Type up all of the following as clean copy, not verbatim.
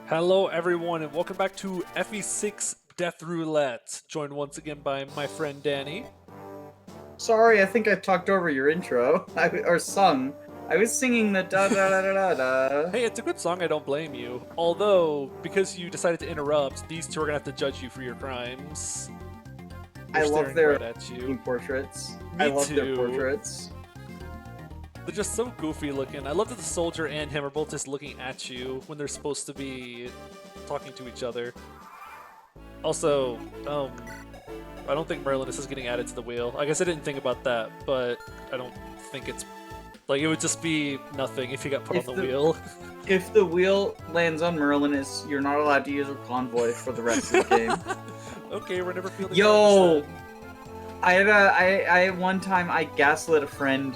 Hello everyone and welcome back to FE6 Death Roulette, joined once again by my friend Danny. Sorry, I think I talked over your intro. Or sung. I was singing the da da da da da. Hey, it's a good song, I don't blame you. Although, because you decided to interrupt, these two are gonna have to judge you for your crimes. I love their right at you. portraits. Me I love too. their portraits. They're just so goofy looking. I love that the soldier and him are both just looking at you when they're supposed to be talking to each other. Also, I don't think Merlin is getting added to the wheel. I guess I didn't think about that, but I don't think it's... Like, it would just be nothing if he got put on the wheel. If the wheel lands on Merlin, you're not allowed to use a convoy for the rest of the game. Okay, we're never feeling Yo! I one time I gaslit a friend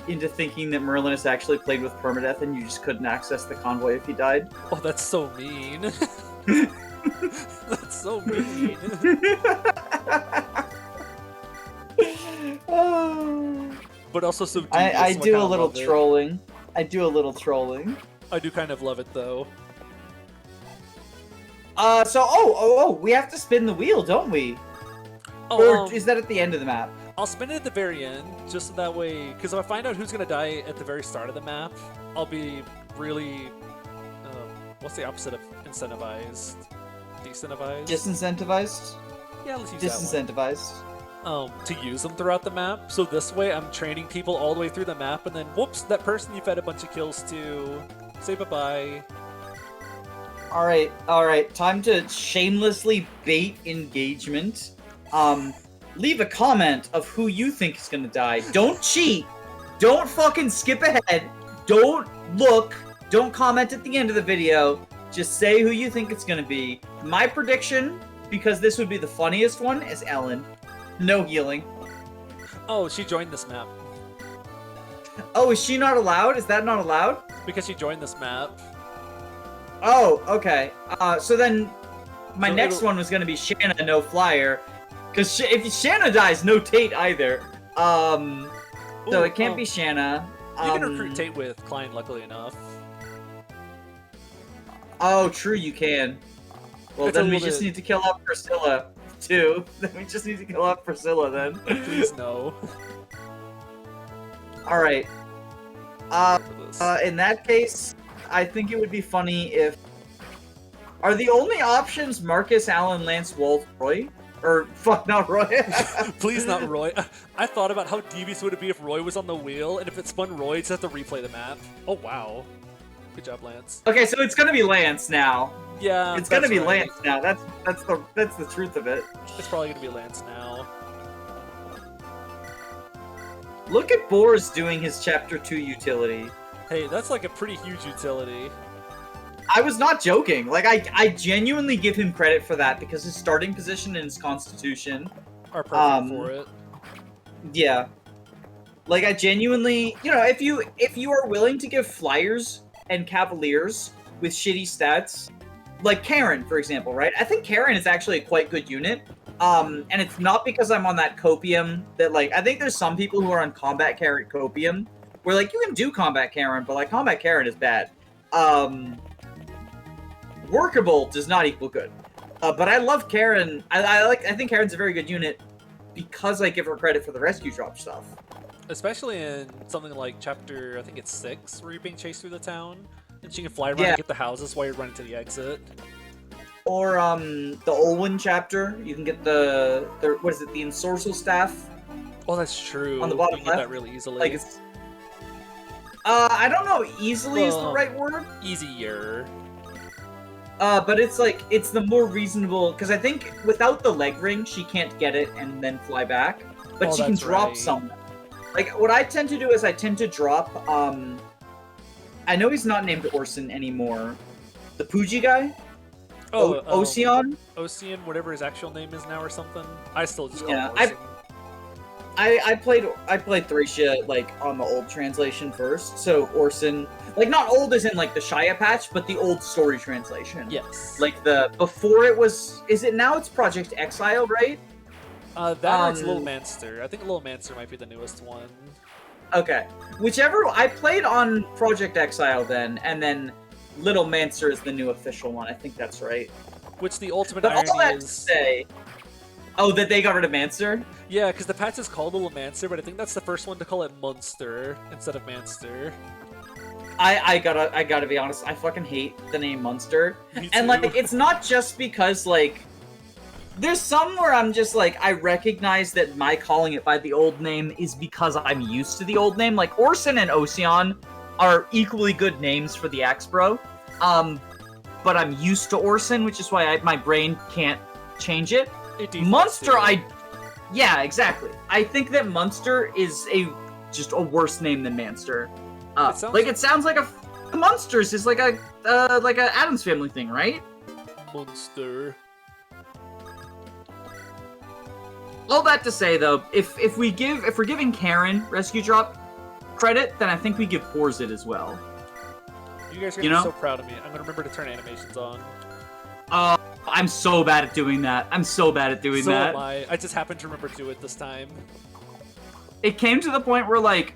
into thinking that Merlinus actually played with permadeath and you just couldn't access the convoy if he died. Oh, that's so mean. That's so mean. But also so devious, I do a little love trolling. I do a little trolling. I do kind of love it though. We have to spin the wheel, don't we? Oh, or is that at the end of the map? I'll spin it at the very end, just so that way, because if I find out who's gonna die at the very start of the map, I'll be really, what's the opposite of incentivized? Decentivized? Disincentivized? Yeah, let's use Disincentivized. that one. To use them throughout the map, so this way I'm training people all the way through the map, and then whoops, that person you've had a bunch of kills to, say bye-bye. Alright, time to shamelessly bait engagement. Leave a comment of who you think is gonna die. Don't cheat! Don't fucking skip ahead! Don't look! Don't comment at the end of the video! Just say who you think it's gonna be. My prediction, because this would be the funniest one, is Ellen. No healing. Oh, she joined this map. Oh, is she not allowed? Is that not allowed? Because she joined this map. Oh, okay. So then my So next one was gonna be Shanna, no flyer. Because if Shanna dies, no Tate either. So it can't be Shanna. You can recruit Tate with Klein, luckily enough. Oh, true, you can. Well, It's a then we little just bit- need to kill off Priscilla, too. Then we just need to kill off Priscilla, then. Please no. Alright. For this. In that case, I think it would be funny if... Are the only options Marcus, Allen, Lance, Walt, Roy? Or, fuck, not Roy. Please not Roy. I thought about how devious would it be if Roy was on the wheel, and if it spun Roy, just have to replay the map. Oh, wow. Good job, Lance. Okay, so it's gonna be Lance now. Yeah, It's gonna be right. Lance now. That's the truth of it. It's probably gonna be Lance now. Look at Boris doing his Chapter 2 utility. Hey, that's like a pretty huge utility. I was not joking. Like, I genuinely give him credit for that because his starting position and his constitution Are perfect for it. Yeah. Like, I genuinely, if you are willing to give flyers and cavaliers with shitty stats, like Karen, for example, right? I think Karen is actually a quite good unit. And it's not because I'm on that copium that, like, I think there's some people who are on combat Karen copium where, like, you can do combat Karen, but, like, combat Karen is bad. Workable does not equal good. But I love Karen. I think Karen's a very good unit because I give her credit for the rescue drop stuff. Especially in something like chapter, I think it's 6, where you're being chased through the town, and she can fly around Yeah. and get the houses while you're running to the exit. Or the Olwen chapter, you can get the what is it, the ensorcel staff Oh, that's true. on the bottom you can get left. that really easily. Like it's, I don't know, easily is the Well, right word. Easier. But it's like it's the more reasonable because I think without the leg ring she can't get it and then fly back, but Oh, she can that's drop right. some. Like what I tend to do is I tend to drop. I know he's not named Orson anymore. The Pooji guy. Ocean? Ocean, whatever his actual name is now or something. I still just call Yeah, him Orson. I played Thracia like on the old translation first, so Orson, like not old as in like the Shia patch, but the old story translation. Yes. Like the before it was, is it now? It's Project Exile, right? That or it's Little Manster. I think Little Manster might be the newest one. Okay, whichever. I played on Project Exile then, and then Little Mancer is the new official one. I think that's right. Which the ultimate But all that irony to is... say... Oh, that they got rid of Mancer? Yeah, because the patch is called Little Mancer, but I think that's the first one to call it Munster instead of Manster. I gotta be honest, I fucking hate the name Munster. Me And, too. like, it's not just because, like... There's some where I'm just like, I recognize that my calling it by the old name is because I'm used to the old name. Like, Orson and Ocean are equally good names for the Axe Bro. But I'm used to Orson, which is why my brain can't change it. Munster, yeah, exactly. I think that Munster is just a worse name than Manster. It sounds like a Munsters is like a Addams Family thing, right? Munster. All that to say, though, if we're giving Karen Rescue Drop credit, then I think we give Porzit as well. You guys are gonna be so proud of me. I'm gonna remember to turn animations on. I'm so bad at doing that. So am I. I just happened to remember to do it this time. It came to the point where, like,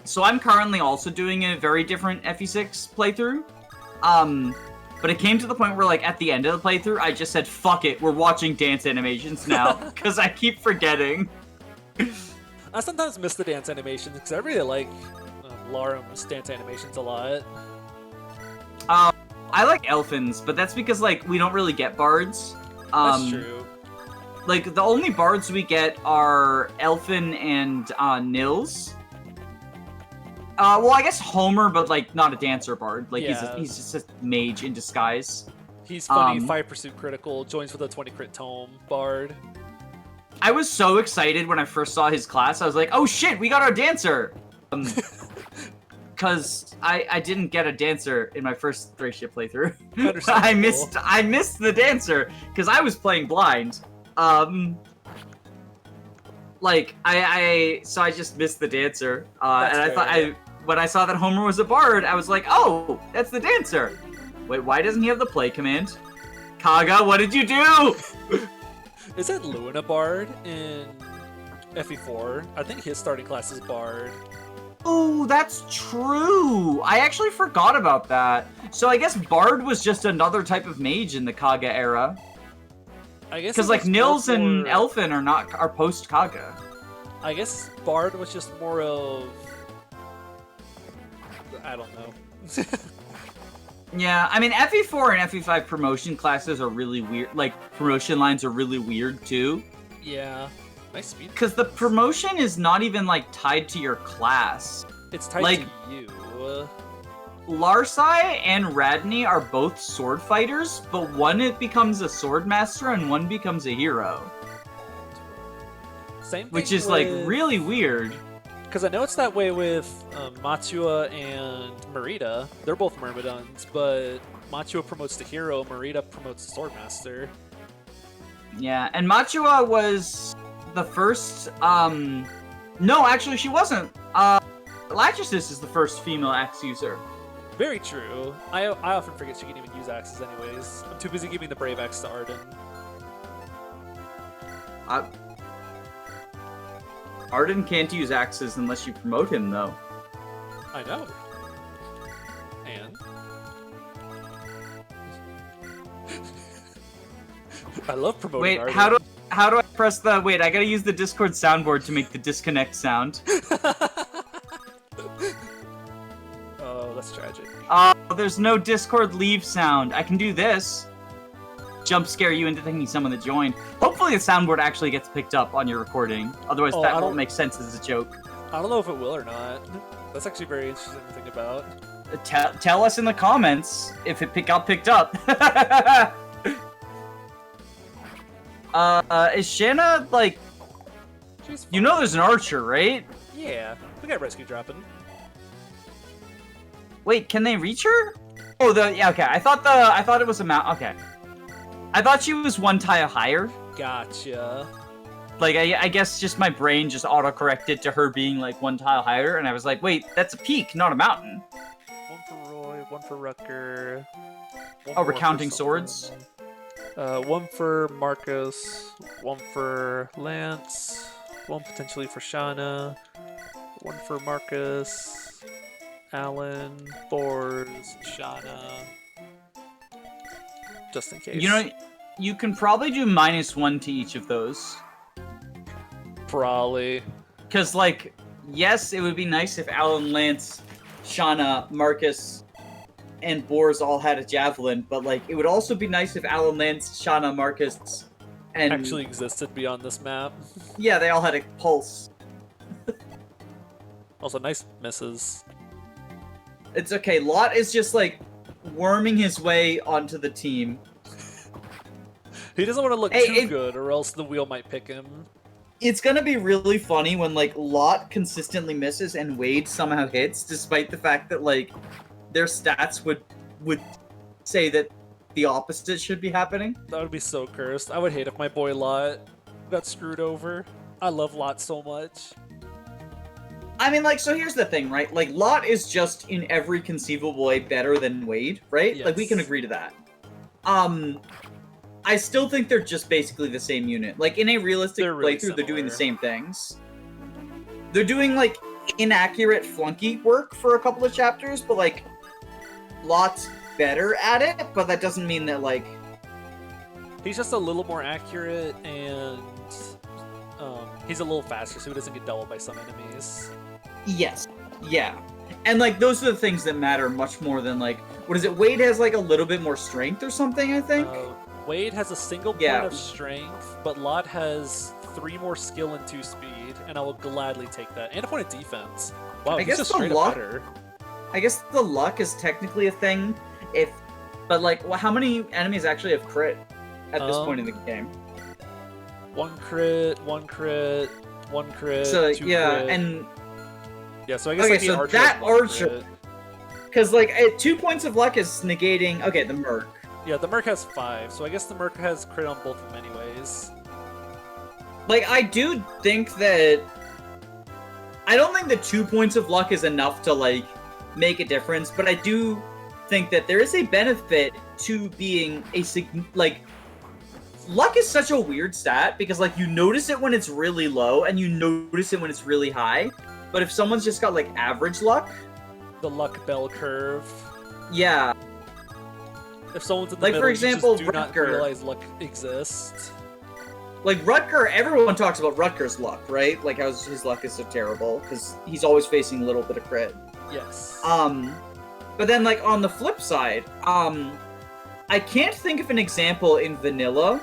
so I'm currently also doing a very different FE6 playthrough. But it came to the point where, like, at the end of the playthrough, I just said, fuck it, we're watching dance animations now, because I keep forgetting. I sometimes miss the dance animations, because I really like Larum's dance animations a lot. I like Elfins, but that's because, like, we don't really get bards. That's true. Like, the only bards we get are Elfin and Nils. Well, I guess Homer, but, like, not a dancer bard. Like, Yeah. he's just a mage in disguise. He's funny, 5% critical, joins with a 20 crit tome, bard. I was so excited when I first saw his class. I was like, oh shit, we got our dancer! Because I didn't get a dancer in my first Thracia playthrough. I missed the dancer, because I was playing blind. Like, so I just missed the dancer. And I thought, when I saw that Homer was a bard, I was like, oh, that's the dancer. Wait, why doesn't he have the play command? Kaga, what did you do? Is that Luna bard in FE4? I think his starting class is bard. Oh, that's true. I actually forgot about that. So I guess bard was just another type of mage in the Kaga era. I guess because, like, Nils and Elfin are post Kaga. I guess bard was just more of, I don't know. Yeah, I mean, FE4 and FE5 promotion classes are really weird. Like, promotion lines are really weird, too. Yeah. Nice speed. Because the promotion is not even, like, tied to your class. It's tied to you. Larsai and Radney are both sword fighters, but one becomes a sword master and one becomes a hero. Same thing which is, like, really weird. Because I know it's that way with Matua and Merida. They're both Myrmidons, but Matua promotes the hero, Merida promotes the swordmaster. Yeah, and Matua was the first, no, actually she wasn't. Lachesis is the first female axe user. Very true. I often forget she can even use axes anyways. I'm too busy giving the brave axe to Arden. Arden can't use axes unless you promote him, though. I know. And? I love promoting Arden. Wait, how do I press the... Wait, I gotta use the Discord soundboard to make the disconnect sound. Oh, that's tragic. Oh, there's no Discord leave sound. I can do this. Jump scare you into thinking someone that joined. Hopefully the soundboard actually gets picked up on your recording. Otherwise that won't make sense as a joke. I don't know if it will or not. That's actually very interesting to think about. Tell us in the comments if it got picked up. Is Shanna, like... You know there's an archer, right? Yeah, we got rescue dropping. Wait, can they reach her? Oh, yeah, okay. I thought it was a mount. Okay. I thought she was one tile higher. Gotcha. Like, I guess just my brain just auto-corrected to her being, like, one tile higher, and I was like, wait, that's a peak, not a mountain. One for Roy, one for Rucker. Oh, we're counting swords? One for Marcus, one for Lance, one potentially for Shauna, one for Marcus, Alan, Bors, Shauna. Just in case. You know, you can probably do -1 to each of those. Probably. Because, like, yes, it would be nice if Alan, Lance, Shauna, Marcus, and Bors all had a javelin, but, like, it would also be nice if Alan, Lance, Shauna, Marcus, and... actually existed beyond this map. Yeah, they all had a pulse. Also, nice misses. It's okay. Lot is just, like, worming his way onto the team. He doesn't want to look too good, or else the wheel might pick him. It's gonna be really funny when, like, Lot consistently misses and Wade somehow hits, despite the fact that, like, their stats would say that the opposite should be happening. That would be so cursed. I would hate if my boy Lot got screwed over. I love Lot so much. I mean, like, so here's the thing, right? Like, Lot is just in every conceivable way better than Wade, right? Yes. Like, we can agree to that. I still think they're just basically the same unit. Like, in a realistic playthrough, they're doing the same things. They're doing, like, inaccurate flunky work for a couple of chapters, but, like, Lot's better at it, but that doesn't mean that, like... He's just a little more accurate, and he's a little faster, so he doesn't get doubled by some enemies. Yes. Yeah. And, like, those are the things that matter much more than, like... What is it? Wade has, like, a little bit more strength or something, I think? Wade has a single point of strength, but Lot has 3 more skill and 2 speed, and I will gladly take that. And a point of defense. Wow, he's just straight up better. I guess the luck is technically a thing, but, like, well, how many enemies actually have crit at this point in the game? 1 crit, 1 crit, 1 crit, so, 2 yeah, crit. And... Yeah, so I guess okay, like the so Archer that Archer... Crit. Because, like, 2 points of luck is negating... Okay, the Merc. Yeah, the Merc has 5, so I guess the Merc has crit on both of them anyways. Like, I do think that... I don't think the 2 points of luck is enough to, like, make a difference, but I do think that there is a benefit to being a like... Luck is such a weird stat, because, like, you notice it when it's really low, and you notice it when it's really high, but if someone's just got, like, average luck... The luck bell curve. Yeah. If someone's in the like, middle, for example, you just do not Rutger. realize luck exists. Like, Rutger, everyone talks about Rutger's luck, right? Like, how his luck is so terrible, because he's always facing a little bit of crit. Yes. But then, like, on the flip side, I can't think of an example in vanilla,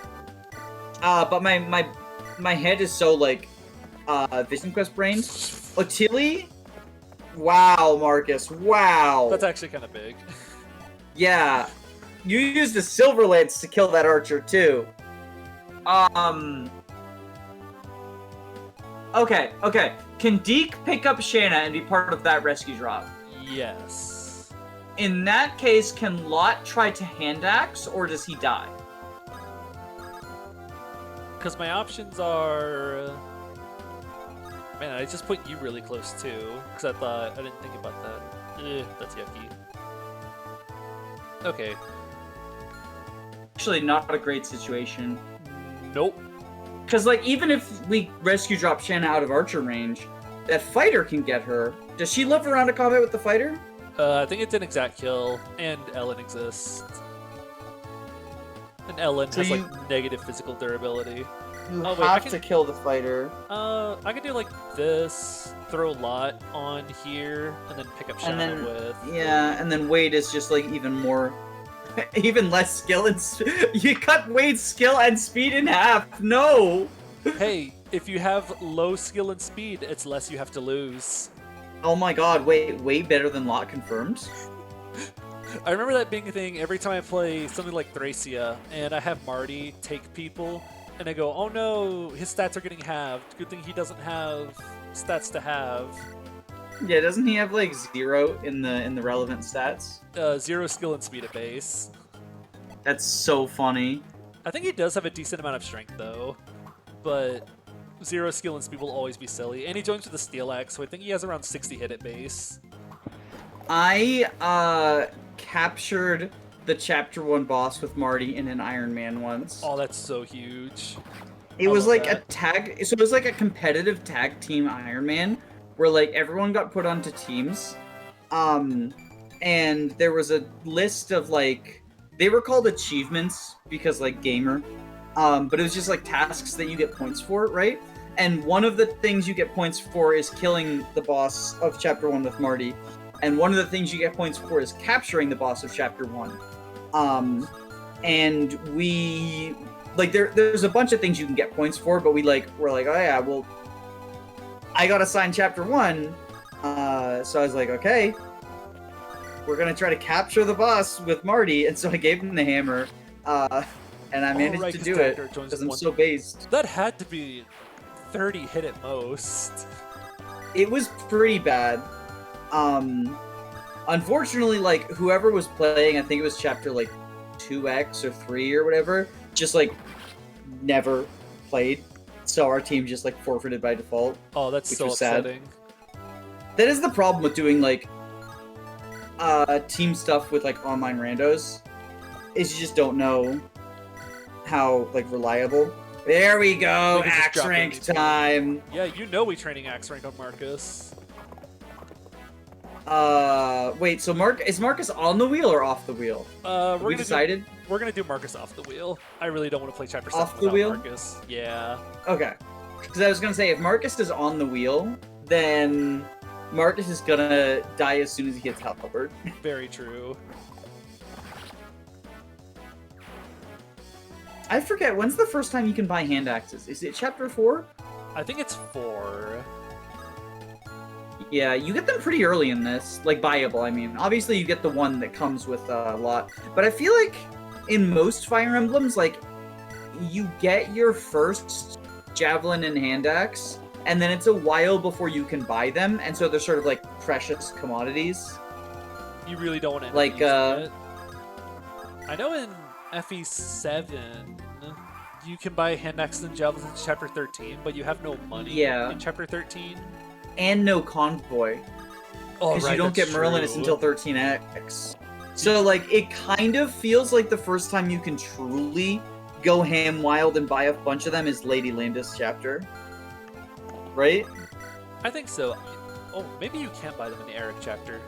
but my head is so, like, Vision Quest brained. Otili? Wow, Marcus, wow. That's actually kind of big. Yeah. You used the Silver Lance to kill that Archer, too. Okay. Can Deke pick up Shanna and be part of that rescue drop? Yes. In that case, can Lot try to hand axe, or does he die? Because my options are... Man, I just put you really close too, because I didn't think about that. That's yucky. Okay. Actually, not a great situation. Nope. Because, like, even if we rescue drop Shanna out of Archer range, that fighter can get her. Does she live around a combat with the fighter? I think it's an exact kill, and Ellen exists. And Ellen has, like, negative physical durability. You have to kill the fighter. I could do like this, throw Lot on here, and then pick up Shanna with... Yeah, and then Wade is just, like, even more... even less skill and... You cut Wade's skill and speed in half! No! Hey, if you have low skill and speed, it's less you have to lose. Oh my god, wait, way better than Lot confirmed? I remember that being a thing every time I play something like Thracia, and I have Marty take people, and I go, oh no, his stats are getting halved. Good thing he doesn't have stats to have. Yeah, doesn't he have like 0 in the relevant stats? 0 skill and speed at base. That's so funny. I think he does have a decent amount of strength though, but 0 skill and speed will always be silly. And he joins with a steel axe, so I think he has around 60 hit at base. I captured the Chapter 1 boss with Marty in an Iron Man once. Oh, that's so huge. It was like a tag, so it was like a competitive tag team Iron Man, where like everyone got put onto teams. And there was a list of like they were called achievements because like gamer, but it was just like tasks that you get points for, right? And one of the things you get points for is killing the boss of Chapter 1 with Marty, and one of the things you get points for is capturing the boss of Chapter 1. And we like there's a bunch of things you can get points for, but we're like, oh yeah, well, I got assigned Chapter 1, so I was like, okay, we're gonna try to capture the boss with Marty, and so I gave him the hammer, and I managed to do it because I'm so based. That had to be 30 hit at most. It was pretty bad. Unfortunately, like whoever was playing, I think it was chapter like 2x or 3 or whatever, just like never played. So our team just like forfeited by default. Oh, that's so upsetting. That is the problem with doing like team stuff with like online randos, is you just don't know how like reliable. There we go, axe rank time. Yeah, you know we training axe rank on Marcus. Wait, so is Marcus on the wheel or off the wheel? We decided? We're gonna do Marcus off the wheel. I really don't want to play chapter 7 off the wheel? Marcus. Yeah. Okay. Because I was gonna say, if Marcus is on the wheel, then Marcus is gonna die as soon as he hits halberd. Very true. I forget, when's the first time you can buy hand axes? Is it chapter 4? I think it's 4. Yeah, you get them pretty early in this. Like, buyable, I mean. Obviously, you get the one that comes with a lot. But I feel like in most Fire Emblems, like, you get your first javelin and hand axe, and then it's a while before you can buy them, and so they're sort of like precious commodities. You really don't want to like it. I know in FE6 you can buy hand axes and javelins in chapter 13, but you have no money in chapter 13. And no convoy. Because you don't get Merlinus until 13x. So like it kind of feels like the first time you can truly go ham wild and buy a bunch of them is Lady Landis chapter. Right? I think so. Oh, maybe you can't buy them in the Eric chapter.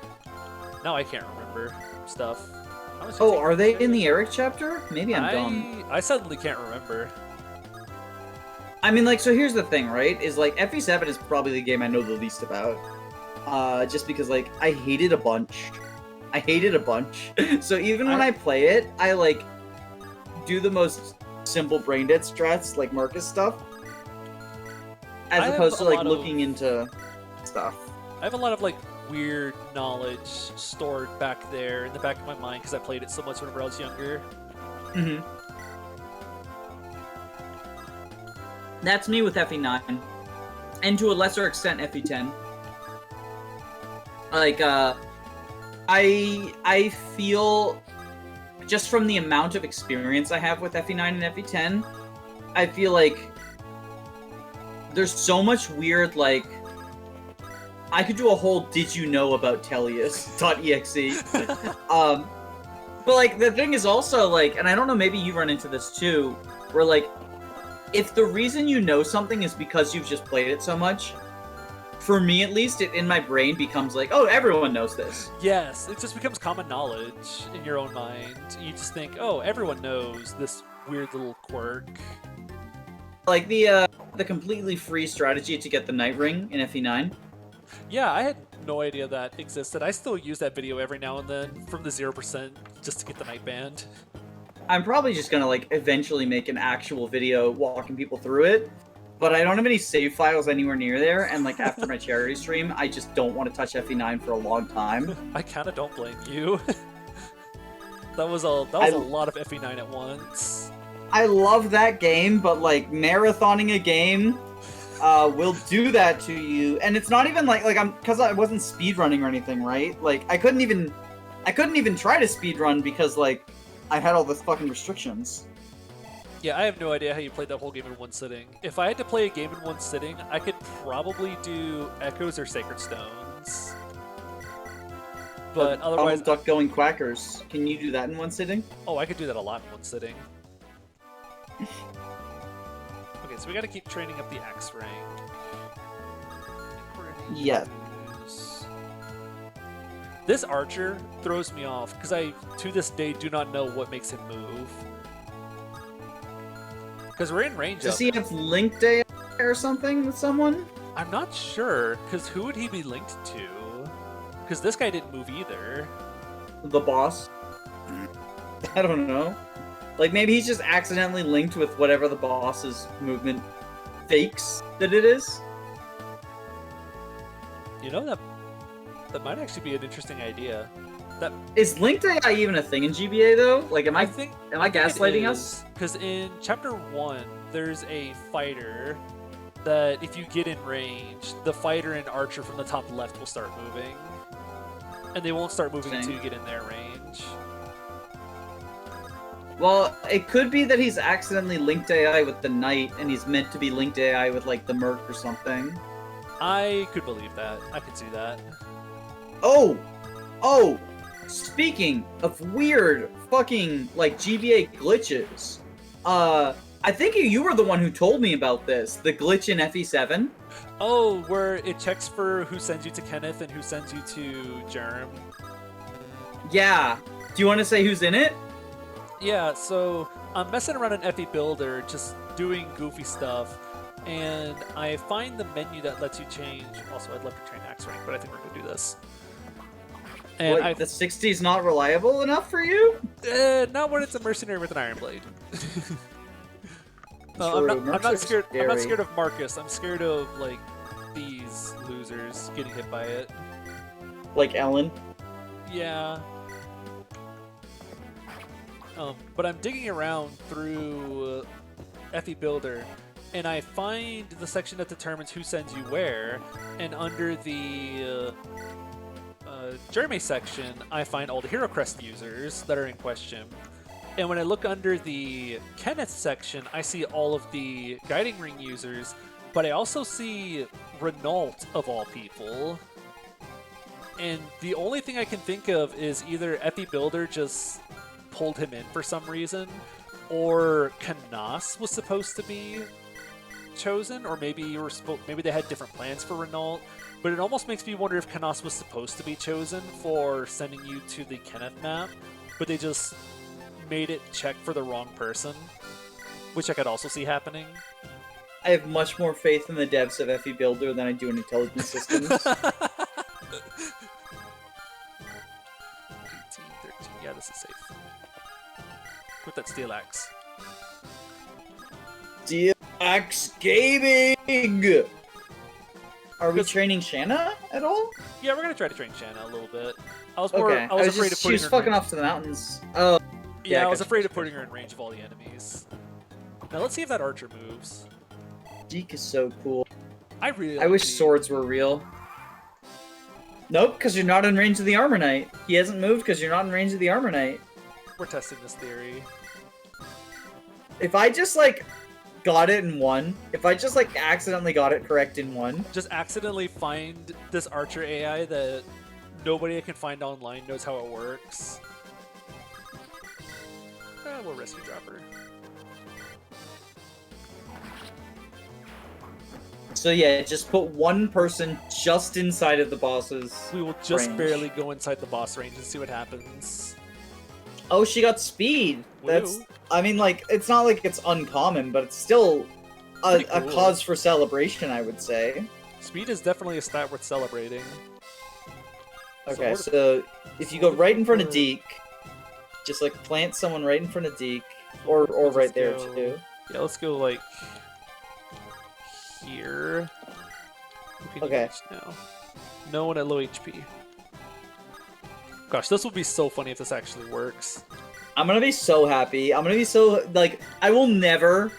Now I can't remember stuff. Oh, are they in the Eric chapter? Maybe I'm dumb. I suddenly can't remember. I mean, like, so here's the thing, right? Is like FE7 is probably the game I know the least about. Just because like I hated a bunch. So even when I play it, I like do the most simple brain dead strats, like Marcus stuff. As opposed to like looking into stuff. I have a lot of like weird knowledge stored back there in the back of my mind because I played it so much whenever I was younger. Mm-hmm. That's me with FE9, and to a lesser extent FE10. Like, I feel, just from the amount of experience I have with FE9 and FE10, I feel like there's so much weird, like, I could do a whole did you know about Tellius.exe. But, like, the thing is also, like, and I don't know, maybe you run into this too, where, like, if the reason you know something is because you've just played it so much, for me at least, it in my brain becomes like, oh, everyone knows this. Yes, it just becomes common knowledge in your own mind. You just think, oh, everyone knows this weird little quirk. Like the completely free strategy to get the Night Ring in FE9. Yeah, I had no idea that existed. I still use that video every now and then from the 0% just to get the Night Band. I'm probably just gonna like eventually make an actual video walking people through it, but I don't have any save files anywhere near there, and like after my charity stream, I just don't want to touch FE9 for a long time. I kind of don't blame you. that was a lot of FE9 at once. I love that game, but like marathoning a game will do that to you, and it's not even like because I wasn't speedrunning or anything, right? Like I couldn't even try to speedrun because like I had all this fucking restrictions. Yeah, I have no idea how you played that whole game in one sitting. If I had to play a game in one sitting, I could probably do Echoes or Sacred Stones. But otherwise... Duck Going Quackers. Can you do that in one sitting? Oh, I could do that a lot in one sitting. Okay, so we gotta keep training up the axe rank. Yeah. This archer throws me off because I, to this day, do not know what makes him move. Because we're in range Does of he him. have linked AI or something with someone? I'm not sure, because who would he be linked to? Because this guy didn't move either. The boss? I don't know. Like, maybe he's just accidentally linked with whatever the boss's movement fakes that it is. You know, that might actually be an interesting idea. That Is linked AI even a thing in GBA though? Like, am I gaslighting us? Because in Chapter 1, there's a fighter that if you get in range, the fighter and archer from the top left will start moving. And they won't start moving until you get in their range. Well, it could be that he's accidentally linked AI with the knight, and he's meant to be linked AI with, like, the merc or something. I could believe that. I could see that. Oh! Oh! Speaking of weird fucking, like, GBA glitches, I think you were the one who told me about this. The glitch in FE7. Oh, where it checks for who sends you to Kenneth and who sends you to Germ. Yeah. Do you want to say who's in it? Yeah, so I'm messing around in FE Builder, just doing goofy stuff, and I find the menu that lets you change. Also, I'd love to train Axe rank, but I think we're gonna do this. And What, the 60 is not reliable enough for you? not when it's a mercenary with an iron blade. True, I'm not scared. I'm not scary. scared of Marcus. I'm scared of like these losers getting hit by it. Like Ellen? Yeah. But I'm digging around through FE Builder, and I find the section that determines who sends you where, and under the Jeremy section, I find all the Hero Crest users that are in question. And when I look under the Kenneth section, I see all of the Guiding Ring users, but I also see Renault of all people. And the only thing I can think of is either FE Builder just pulled him in for some reason, or Canas was supposed to be chosen, or maybe maybe they had different plans for Renault. But it almost makes me wonder if Canas was supposed to be chosen for sending you to the Kenneth map, but they just made it check for the wrong person, which I could also see happening. I have much more faith in the devs of FE Builder than I do in intelligence systems. 18, 13, yeah, this is safe. With that steel axe. Steel Axe Gaming! Are we training Shanna at all? Yeah, we're gonna try to train Shanna a little bit. I was Okay. I was afraid of she putting was her in fucking range. off to the mountains. Oh. Yeah, I was gotcha. afraid of putting her in range of all the enemies. Now let's see if that archer moves. Deke is so cool. I really. I like wish Deke. swords were real. Nope, because you're not in range of the Armor Knight. He hasn't moved because you're not in range of the Armor Knight. We're testing this theory. If I just, like, got it in one, if I just, like, accidentally got it correct in one, Just accidentally find this archer AI that nobody I can find online knows how it works. We'll rescue dropper. so yeah, just put one person just inside of the boss's We will just range. barely go inside the boss range and see what happens. Oh, she got speed. That's, Woo. I mean, like, it's not like it's uncommon, but it's still a Pretty cool. cause for celebration, I would say. Speed is definitely a stat worth celebrating. Okay, what- so if you go right in front of for- Deke, just, like, plant someone right in front of Deke, or Let's right there, go- too. Yeah, let's go, like, here. Who can you Okay. reach now? No one at low HP. Gosh, this would be so funny if this actually works. I'm gonna be so happy. I'm gonna be so, like, I will never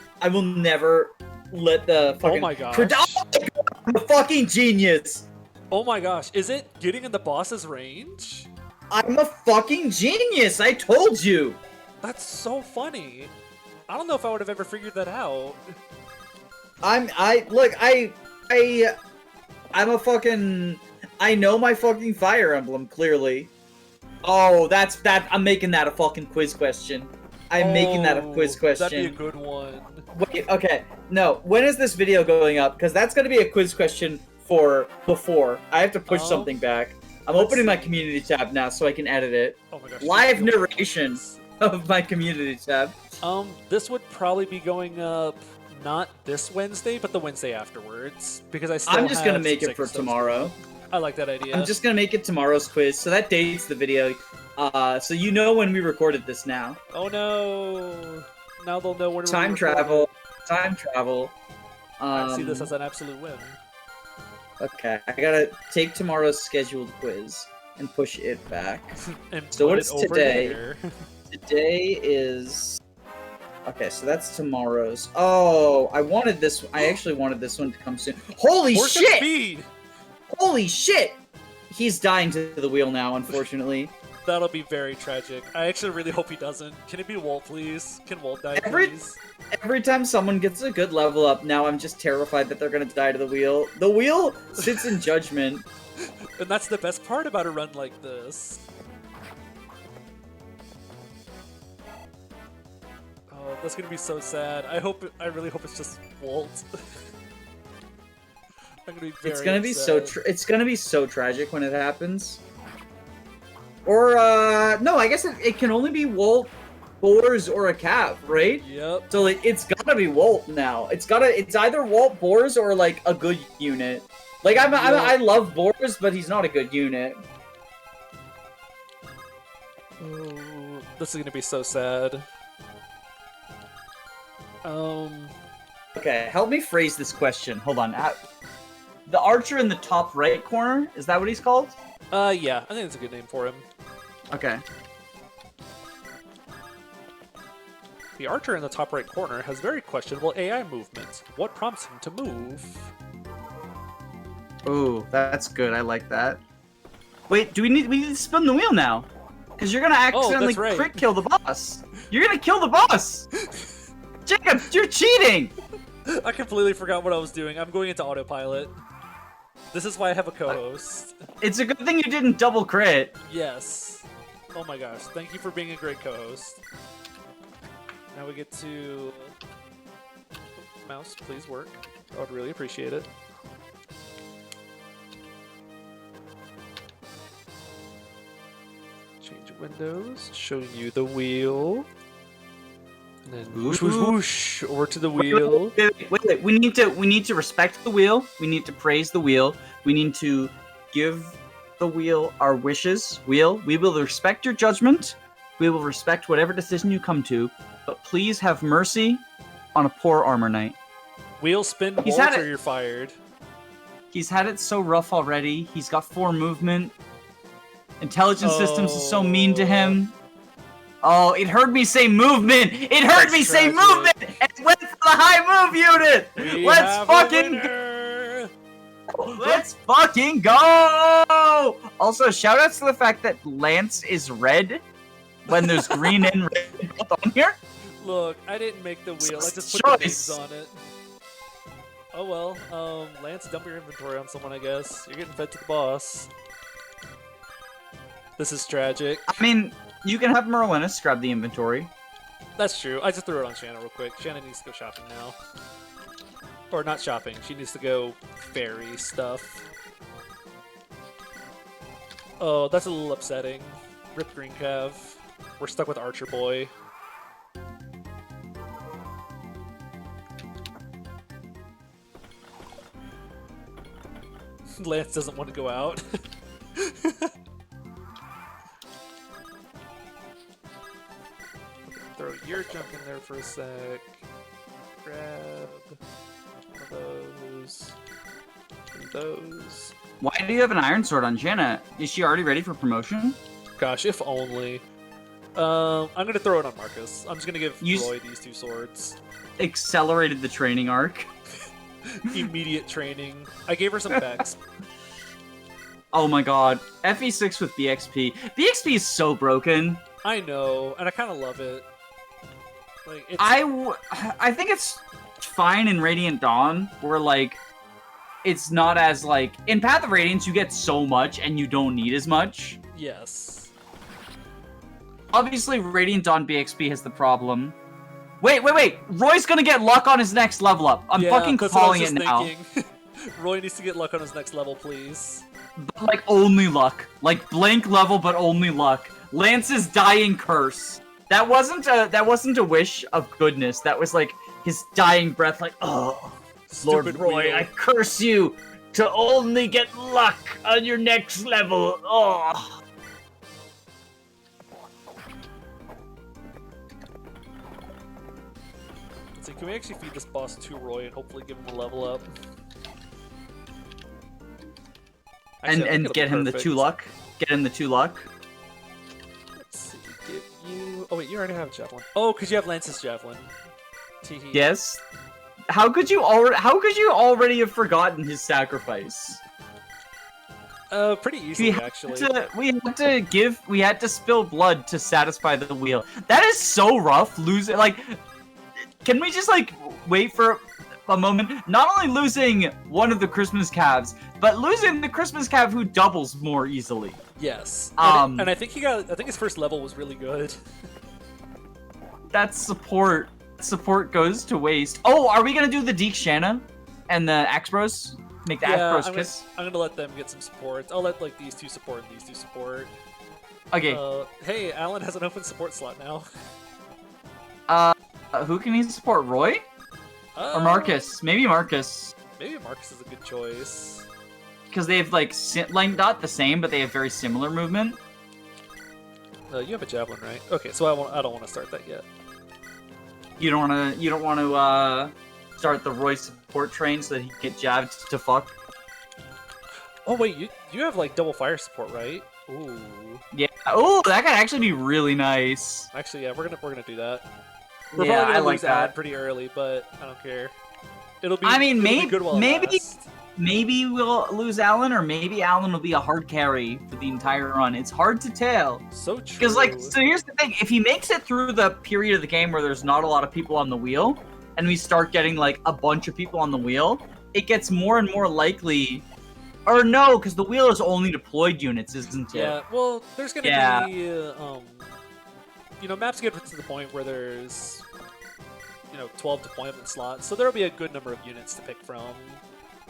let the fucking... Oh my gosh. I'm a fucking genius! Oh my gosh, is it getting in the boss's range? I'm a fucking genius! I told you! That's so funny. I don't know if I would have ever figured that out. I'm a fucking... I know my fucking Fire Emblem, clearly. Oh, I'm making that a fucking quiz question. I'm making that a quiz question. That'd be a good one. Wait, okay. No, when is this video going up? Because that's gonna be a quiz question for before. I have to push Oh. something back. I'm opening my community tab now so I can edit it. Oh my gosh. Live narration of my community tab. This would probably be going up not this Wednesday, but the Wednesday afterwards, because I still I'm just gonna have make some it for second tomorrow. stuff. I like that idea. I'm just gonna make it tomorrow's quiz, so that dates the video. So you know when we recorded this now. Oh no! Now they'll know when we Time travel. Time travel. I see this as an absolute win. Okay, I gotta take tomorrow's scheduled quiz and push it back. And So put what it is over today? there. Today is... Okay, so that's tomorrow's. Oh, I actually wanted this one to come soon. Holy Horse and shit! speed! Holy shit! He's dying to the wheel now, unfortunately. That'll be very tragic. I actually really hope he doesn't. Can it be Walt, please? Can Walt die, Every- please? Every time someone gets a good level up, now I'm just terrified that they're gonna die to the wheel. The wheel sits in judgment. And that's the best part about a run like this. Oh, that's gonna be so sad. I really hope it's just Walt. I'm gonna be very It's gonna be upset. it's gonna be so tragic when it happens. Or no, I guess it can only be Walt, Boars, or a Cav, right? Yep. So like it's gotta be Walt now. It's either Walt, Boars, or like a good unit. Like I love Boars, but he's not a good unit. Oh, this is gonna be so sad. Okay, help me phrase this question. Hold on. The archer in the top right corner, is that what he's called? Yeah, I think that's a good name for him. Okay. The archer in the top right corner has very questionable AI movement. What prompts him to move? Ooh, that's good. I like that. Wait, we need to spin the wheel now? Because you're gonna accidentally that's right. crit kill the boss. You're gonna kill the boss. Jacob, you're cheating. I completely forgot what I was doing. I'm going into autopilot. This is why I have a co-host. It's a good thing you didn't double crit. Yes. Oh my gosh, thank you for being a great co-host. Now we get to... Mouse, please work. I would really appreciate it. Change windows, showing you the wheel. And then whoosh, whoosh, whoosh, over to the wheel. Wait. We need to respect the wheel. We need to praise the wheel. We need to give the wheel our wishes. Wheel, we will respect your judgment. We will respect whatever decision you come to. But please have mercy on a poor armor knight. Wheel spin He's once had or it. you're fired. He's had it so rough already. He's got 4 movement. Intelligence systems is so mean to him. Oh, it heard me say movement! It heard me say movement! And it went for the high move unit! Let's fucking go! Also, shoutouts to the fact that Lance is red when there's green and red both on here. Look, I didn't make the wheel. I just put the names on it. Oh well, Lance, dump your inventory on someone, I guess. You're getting fed to the boss. This is tragic. I mean, you can have Merlinus grab the inventory. That's true. I just threw it on Shanna real quick. Shanna needs to go shopping now. Or not shopping. She needs to go fairy stuff. Oh, that's a little upsetting. Rip Green Cav. We're stuck with Archer Boy. Lance doesn't want to go out. Throw your junk in there for a sec. Grab one of those. And those. Why do you have an iron sword on Janet? Is she already ready for promotion? Gosh, if only. I'm gonna throw it on Marcus. I'm just gonna give You Roy these 2 swords. Accelerated the training arc. Immediate training. I gave her some Vex. Oh my god. FE6 with BXP. BXP is so broken. I know, and I kind of love it. Like, it's... I think it's fine in Radiant Dawn, where, like, it's not as, like... In Path of Radiance, you get so much, and you don't need as much. Yes. Obviously, Radiant Dawn BXP has the problem. Wait! Roy's gonna get luck on his next level up. I'm fucking calling it now. Roy needs to get luck on his next level, please. but like only luck. Like blank level, but only luck. Lance's dying curse. That wasn't a wish of goodness. That was like his dying breath. Like, oh, Lord Stupid Roy, wheel. I curse you to only get luck on your next level. Oh. Let's see, can we actually feed this boss to Roy and hopefully give him a level up? Actually, I think And it'll get be him the perfect. 2 luck. Get him the 2 luck. Let's see, give you... Oh wait, you already have a javelin. Oh, because you have Lance's javelin. Teehee. Yes. How could you already have forgotten his sacrifice? Pretty easily, actually. We had to spill blood to satisfy the wheel. That is so rough. Losing, like, can we just like wait for a moment? Not only losing one of the Christmas calves, but losing the Christmas calf who doubles more easily. Yes. Um, and I think I think his first level was really good. That's support. Support goes to waste. Oh, are we gonna do the Deke Shanna and the Axe Bros? Make the Axe Bros kiss? I'm gonna let them get some support. I'll let like these two support and these two support. Okay. Hey, Alan has an open support slot now. Who can he support? Roy or Marcus? Maybe Marcus. Maybe Marcus is a good choice. Because they have like not the same, but they have very similar movement. You have a javelin, right? Okay, so I don't want to start that yet. You don't want to start the Roy support train so that he can get jabbed to fuck. Oh wait, you have like double fire support, right? Ooh. Yeah. Oh, that could actually be really nice. Actually, yeah, we're gonna do that. We're Yeah, probably I gonna like lose that. Ad pretty early, but I don't care. It'll be. I mean, it'll be good while it lasts. Maybe we'll lose Alan, or maybe Alan will be a hard carry for the entire run. It's hard to tell. So true. Because, like, so here's the thing. If he makes it through the period of the game where there's not a lot of people on the wheel, and we start getting, like, a bunch of people on the wheel, it gets more and more likely... Or no, because the wheel is only deployed units, isn't it? Yeah, well, there's gonna be, you know, maps get to the point where there's, you know, 12 deployment slots, so there'll be a good number of units to pick from.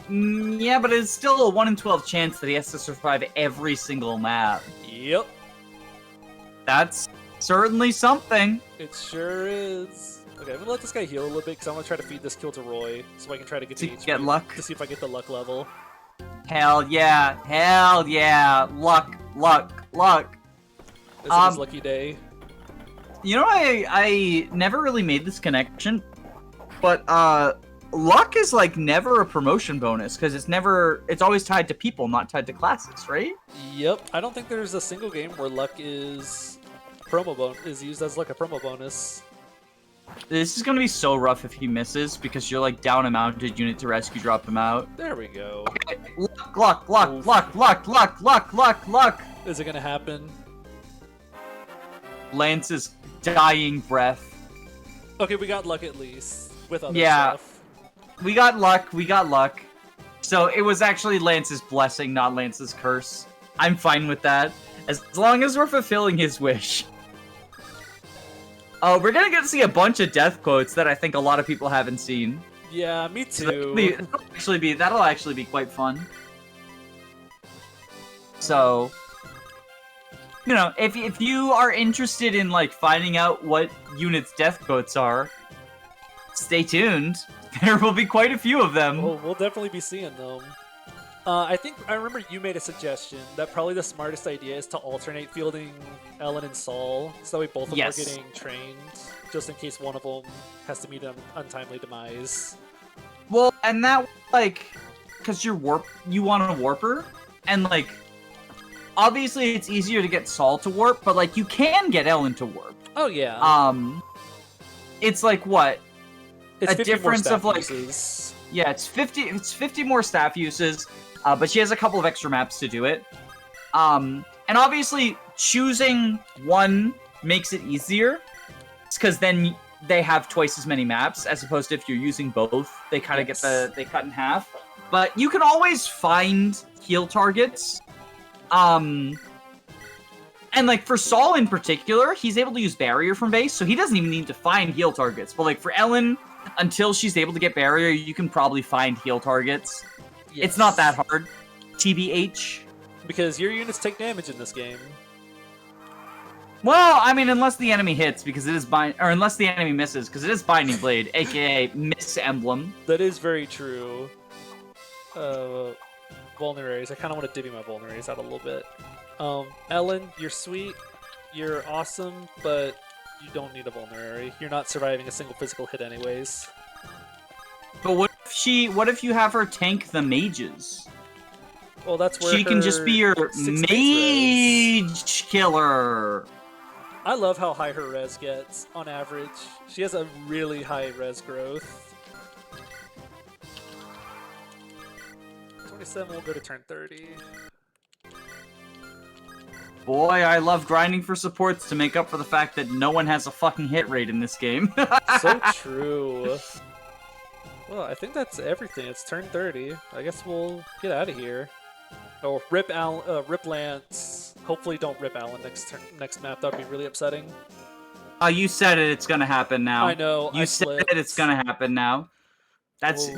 Yeah, but it's still a 1 in 12 chance that he has to survive every single map. Yep. That's certainly something. It sure is. Okay, I'm gonna let this guy heal a little bit because I'm gonna try to feed this kill to Roy so I can try to get To the HP get luck. to see if I get the luck level. Hell yeah. Hell yeah. Luck. Luck. Luck. This is his lucky day. You know, I never really made this connection, but luck is like never a promotion bonus because it's always tied to people, not tied to classes, right? Yep. I don't think there's a single game where luck is used as like a promo bonus. This is gonna be so rough if he misses because you're like down a mounted unit to rescue drop him out. There we go. Okay. Luck, luck. Is it gonna happen? Lance's dying breath. Okay, we got luck at least with other Yeah. stuff. We got luck. So it was actually Lance's blessing, not Lance's curse. I'm fine with that. As long as we're fulfilling his wish. We're gonna get to see a bunch of death quotes that I think a lot of people haven't seen. Yeah, me So too. that'll actually be quite fun. So, you know, if you are interested in like finding out what units' death quotes are, stay tuned. There will be quite a few of them. We'll definitely be seeing them. I remember you made a suggestion that probably the smartest idea is to alternate fielding Ellen and Saul, so that way both of them Yes. are getting trained, just in case one of them has to meet an untimely demise. Well, and that like, cause you want a warper, and like, obviously it's easier to get Saul to warp, but like you can get Ellen to warp. Oh yeah. It's like what? It's a 50 more difference staff of, like- uses. Yeah, it's 50 more staff uses, but she has a couple of extra maps to do it. And obviously choosing one makes it easier, because then they have twice as many maps, as opposed to if you're using both, they kind of Yes. they cut in half. But you can always find heal targets. And like for Saul in particular, he's able to use barrier from base, so he doesn't even need to find heal targets. But like for Ellen, until she's able to get barrier, you can probably find heal targets. Yes. It's not that hard. TBH. Because your units take damage in this game. Well, I mean, unless the enemy hits, because it is or unless the enemy misses, because it is Binding Blade, aka Miss Emblem. That is very true. Vulneraries. I kind of want to divvy my vulneraries out a little bit. Ellen, you're sweet. You're awesome, but you don't need a vulnerary. You're not surviving a single physical hit anyways. But what if you have her tank the mages? Well, that's where she can just be your mage killer. I love how high her res gets on average. She has a really high res growth. 27 will go to turn 30. Boy, I love grinding for supports to make up for the fact that no one has a fucking hit rate in this game. So true. Well, I think that's everything. It's turn 30. I guess we'll get out of here. Oh, rip Lance. Hopefully, don't rip Alan next map. That'd be really upsetting. You said it. It's gonna happen now. I know. You said it. It's gonna happen now.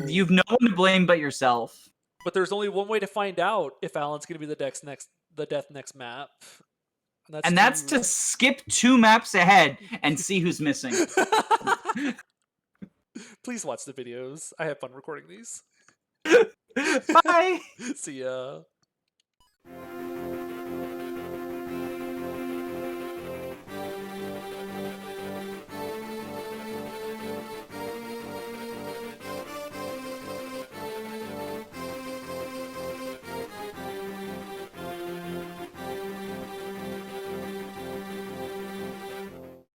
You've no one to blame but yourself. But there's only one way to find out if Alan's gonna be the death next map. And that's to skip 2 maps ahead and see who's missing. Please watch the videos. I have fun recording these. Bye. See ya.